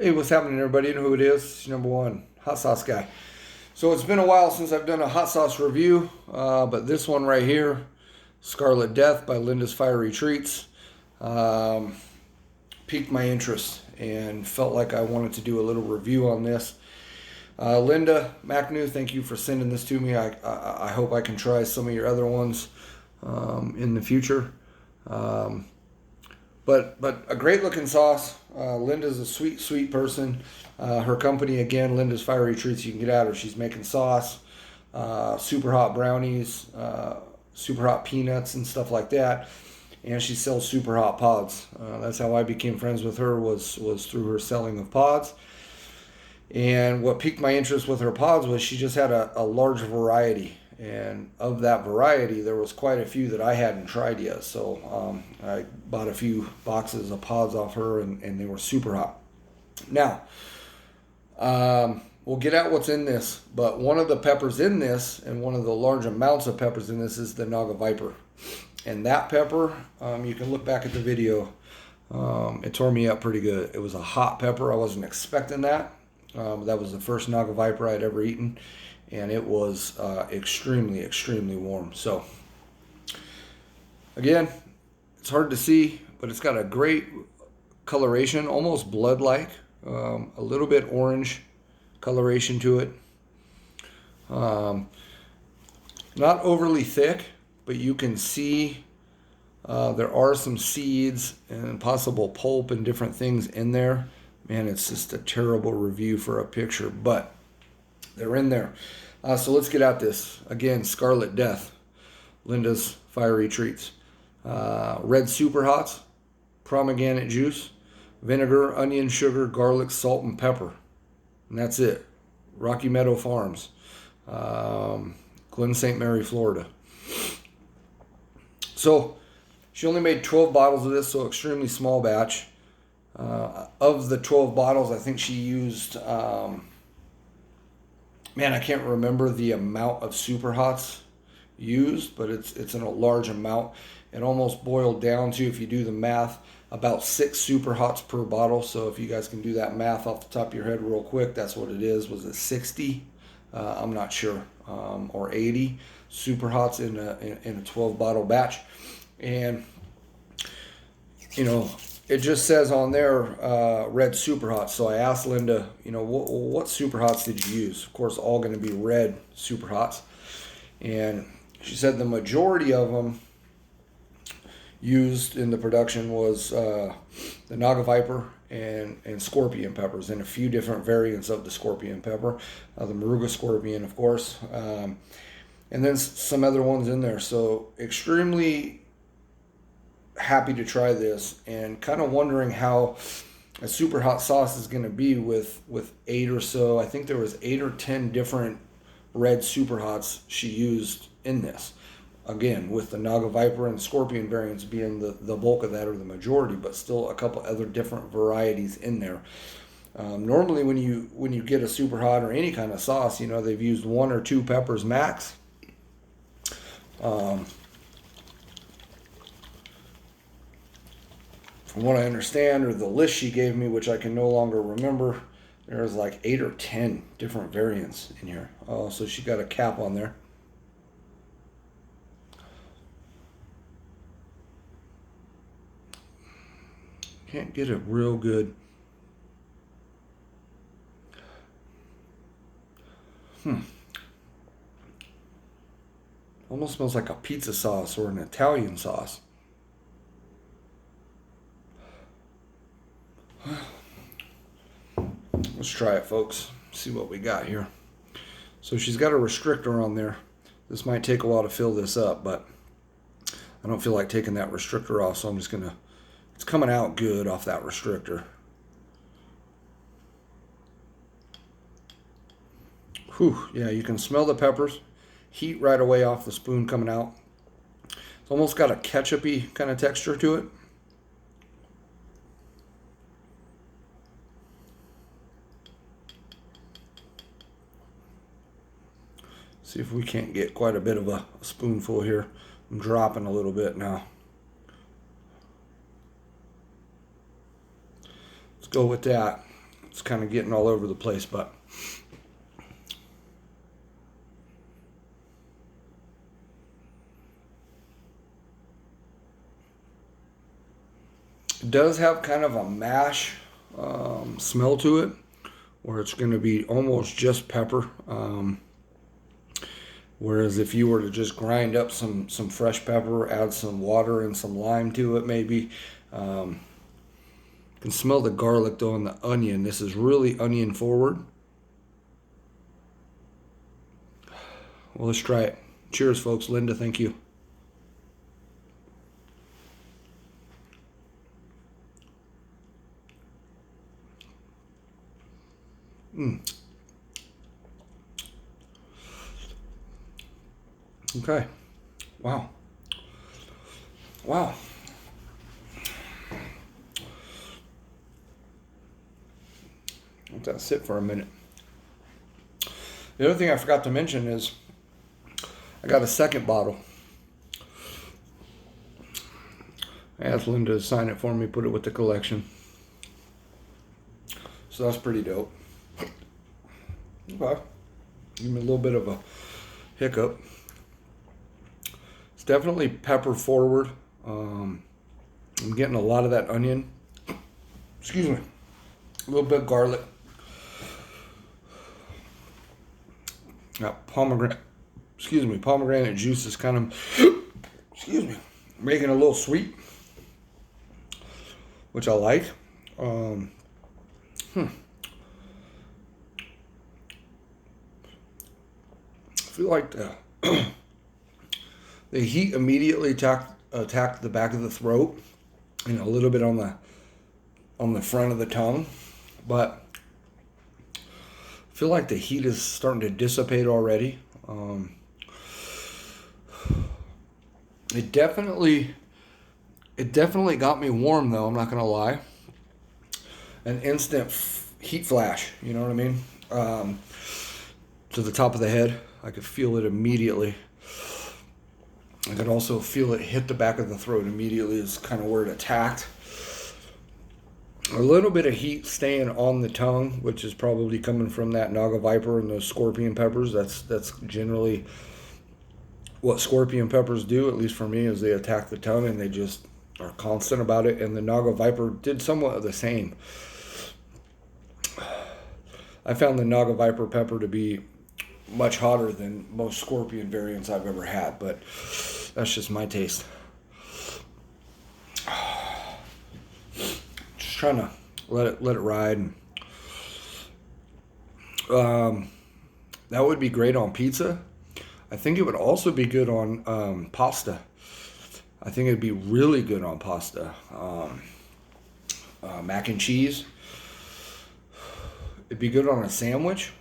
Hey, what's happening, everybody? You know who it is? It's your number one hot sauce guy. So it's been a while since I've done a hot sauce review, but this one right here, Scarlet Death by Linda's Fiery Treats, um, piqued my interest and felt like I wanted to do a little review on this. Linda McNew, thank you for sending this to me. I hope I can try some of your other ones in the future. Um, but a great looking sauce. Linda's a sweet person. Her company again, Linda's Fiery Treats. You can get at her. She's making sauce, super hot brownies, super hot peanuts and stuff like that. And she sells super hot pods. That's how I became friends with her was through her selling of pods. And what piqued my interest with her pods was she just had a large variety. And of that variety, there was quite a few that I hadn't tried yet. So I bought a few boxes of pods off her, and they were super hot. Now, we'll get at what's in this, but one of the peppers in this, and one of the large amounts of peppers in this, is the Naga Viper. And that pepper, you can look back at the video, it tore me up pretty good. It was a hot pepper. I wasn't expecting that. That was the first Naga Viper I'd ever eaten, and it was extremely warm. So again, it's hard to see, but it's got a great coloration, almost blood-like, a little bit orange coloration to it. Not overly thick, but you can see there are some seeds and possible pulp and different things in there. Man, it's just a terrible review for a picture, but they're in there. So let's get at this. Again, Scarlet Death, Linda's Fiery Treats. Red Super Hots, pomegranate juice, vinegar, onion, sugar, garlic, salt, and pepper. And that's it. Rocky Meadow Farms, Glen St. Mary, Florida. So she only made 12 bottles of this, so extremely small batch. Of the 12 bottles, I think she used, I can't remember the amount of super hots used, but it's in a large amount. It almost boiled down to, if you do the math, about 6 super hots per bottle. So if you guys can do that math off the top of your head real quick, that's what it is. Was it 60? I'm not sure, or 80 super hots in a 12 bottle batch. And it just says on there, red super hots. So I asked Linda, what super hots did you use? Of course, all going to be red super hots. And she said the majority of them used in the production was the Naga Viper and scorpion peppers, and a few different variants of the scorpion pepper. The Moruga scorpion, of course. And then some other ones in there. So extremely happy to try this, and kind of wondering how a super hot sauce is going to be with 8 or so. I think there was 8 or 10 different red super hots she used in this. Again, with the Naga Viper and Scorpion variants being the bulk of that, or the majority, but still a couple other different varieties in there. Normally when you get a super hot or any kind of sauce, they've used 1 or 2 peppers max. From what I understand, or the list she gave me, which I can no longer remember, there's like 8 or 10 different variants in here. Oh, so she got a cap on there. Can't get a real good. Almost smells like a pizza sauce or an Italian sauce. Let's try it, folks. See what we got here. So she's got a restrictor on there. This might take a while to fill this up, but I don't feel like taking that restrictor off, so I'm just gonna, it's coming out good off that restrictor. Whew, yeah, you can smell the peppers. Heat right away off the spoon coming out. It's almost got a ketchup-y kind of texture to it. See if we can't get quite a bit of a spoonful here. I'm dropping a little bit now. Let's go with that. It's kind of getting all over the place, but it does have kind of a mash smell to it, where it's going to be almost just pepper. Whereas if you were to just grind up some fresh pepper, add some water and some lime to it, maybe. You can smell the garlic though and the onion. This is really onion forward. Well, let's try it. Cheers, folks. Linda, thank you. Okay. Wow. Wow. Let that sit for a minute. The other thing I forgot to mention is I got a second bottle. I asked Linda to sign it for me, put it with the collection. So that's pretty dope. Okay. Give me a little bit of a hiccup. It's definitely pepper forward. I'm getting a lot of that onion. Excuse me. A little bit of garlic. Got pomegranate juice is kind of, excuse me, making it a little sweet, which I like. I feel like the heat immediately attacked the back of the throat and a little bit on the front of the tongue, but I feel like the heat is starting to dissipate already. It definitely got me warm though, I'm not gonna lie. An instant heat flash, you know what I mean? To the top of the head. I could feel it immediately. I could also feel it hit the back of the throat immediately, is kind of where it attacked. A little bit of heat staying on the tongue, which is probably coming from that Naga Viper and those scorpion peppers. That's generally what scorpion peppers do, at least for me, is they attack the tongue and they just are constant about it. And the Naga Viper did somewhat of the same. I found the Naga Viper pepper to be much hotter than most scorpion variants I've ever had, but that's just my taste. Just trying to let it ride. That would be great on pizza. I think it would also be good on pasta. I think it'd be really good on pasta. Mac and cheese. It'd be good on a sandwich.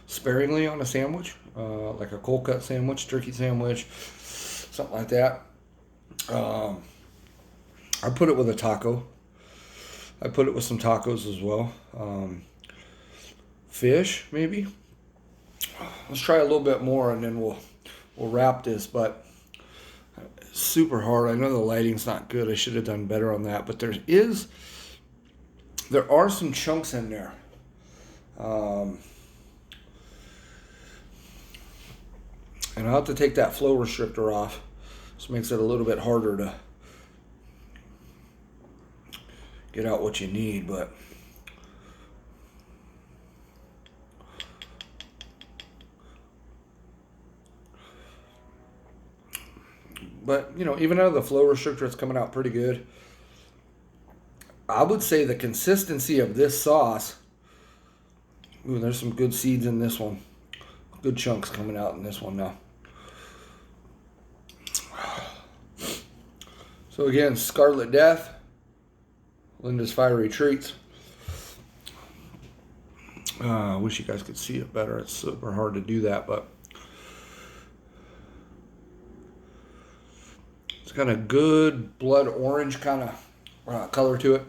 Sparingly on a sandwich, like a cold cut sandwich, turkey sandwich, something like that. I put it with a taco. I put it with some tacos as well. Fish, maybe. Let's try a little bit more, and then we'll wrap this. But it's super hard. I know the lighting's not good. I should have done better on that. But there are some chunks in there. And I'll have to take that flow restrictor off. This makes it a little bit harder to get out what you need, but you know, even out of the flow restrictor, it's coming out pretty good. I would say the consistency of this sauce, ooh, there's some good seeds in this one. Good chunks coming out in this one now. So again, Scarlet Death, Linda's Fiery Treats. I wish you guys could see it better. It's super hard to do that, but it's got a good blood orange kind of color to it.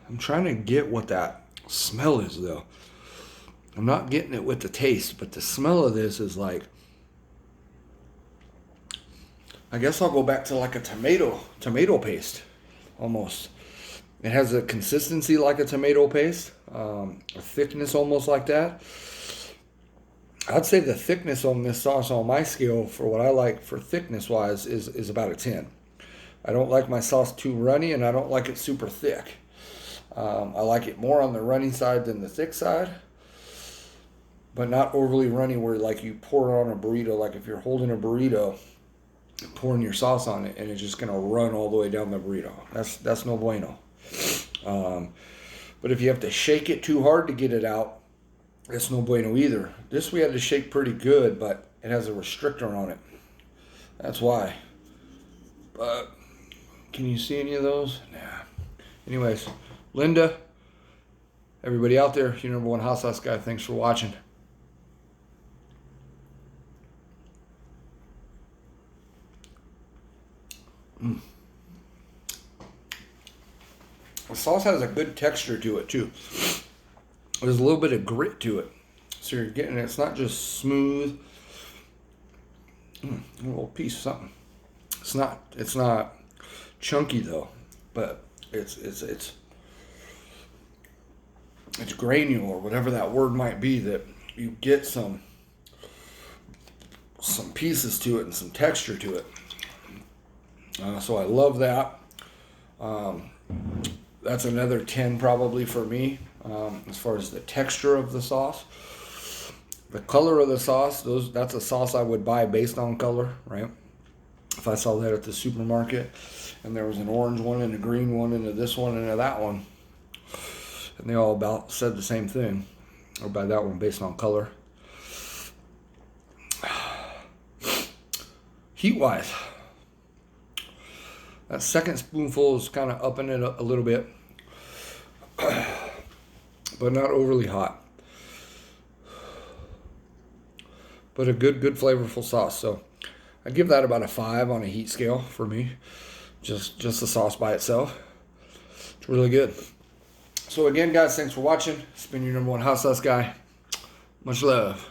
I'm trying to get what that smell is, though. I'm not getting it with the taste, but the smell of this is like I guess I'll go back to like a tomato paste, almost. It has a consistency like a tomato paste, a thickness almost like that. I'd say the thickness on this sauce on my scale for what I like for thickness wise is about a 10. I don't like my sauce too runny, and I don't like it super thick. I like it more on the runny side than the thick side, but not overly runny where like you pour it on a burrito. Like if you're holding a burrito, pouring your sauce on it, and it's just gonna run all the way down the burrito. That's no bueno. But if you have to shake it too hard to get it out, it's no bueno either. This we had to shake pretty good, but it has a restrictor on it. That's why. But can you see any of those? Nah. Anyways, Linda, everybody out there, your number one hot sauce guy, thanks for watching. The sauce has a good texture to it too. There's a little bit of grit to it. So you're getting, it's not just smooth. A little piece of something. It's not chunky though, but it's granular, whatever that word might be, that you get some pieces to it and some texture to it. So I love that. That's another 10 probably for me, as far as the texture of the sauce. The color of the sauce, that's a sauce I would buy based on color, right? If I saw that at the supermarket and there was an orange one and a green one and this one and that one, and they all about said the same thing, I would buy that one based on color. Heat-wise, that second spoonful is kind of upping it a little bit, but not overly hot. But a good flavorful sauce. So I give that about a 5 on a heat scale for me. Just the sauce by itself. It's really good. So again, guys, thanks for watching. It's been your number one hot sauce guy. Much love.